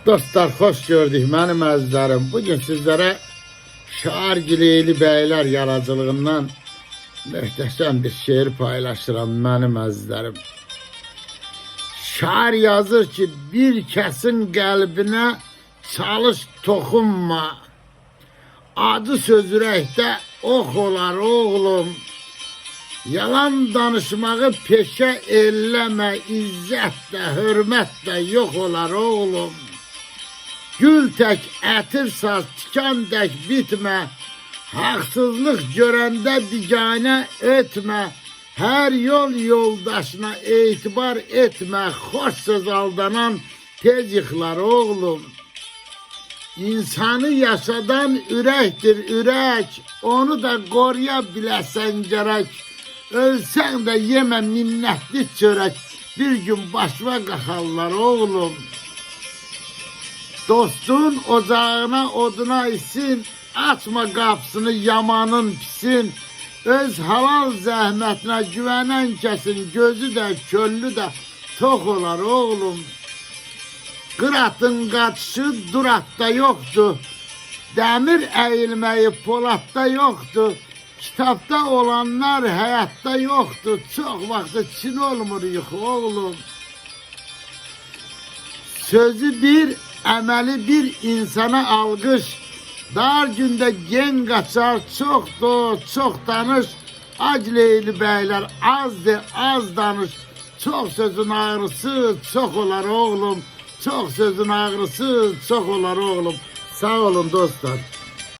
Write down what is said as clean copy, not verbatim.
Dostlar, hoş gördük mənim əzizlərim. Bugün sizlere Şairgileyli beyler yaradıcılığından möhtəşəm bir şiir paylaşıram mənim əzizlərim. Şair yazır ki, bir kəsin qəlbinə çalış toxunma. Acı söz ürəkdə ox olar oğlum. Yalan danışmağı peşə elləmə, izzət də, hörmət də yox olar oğlum. Gül tək ətir saz, tikan tək bitmə, haqsızlıq görəndə diganə etmə, hər yol yoldaşına etibar etmə, xoş söz aldanan tez yıxılar oğlum. İnsanı yaşadan ürəkdir ürək, onu da qoruya biləsən gərək. Ölsən də yemə minnətli çörək, bir gün başına qaxarlar oğlum. Dostun ocağına oduna isin, açma qapısını yamanın pisin. Öz halal zəhmətinə güvənən kəsin, gözü də köllü də tox olar oğlum. Qıratın qaçışı duratda yoxdur, dəmir əyilməyi polatda yoxdur. Kitabda olanlar həyatda yoxdur, çox vaxtı Çin olmur yuxu oğlum. Sözü bir, əməli bir insana alqış, dar gündə gen qaçar, çoxdur, çox danış. Ac Leyli bəylər, az de, az danış. Çox sözün ağrısı çox olar oğlum, çox sözün ağrısı çox olar oğlum. Sağ olun dostlar.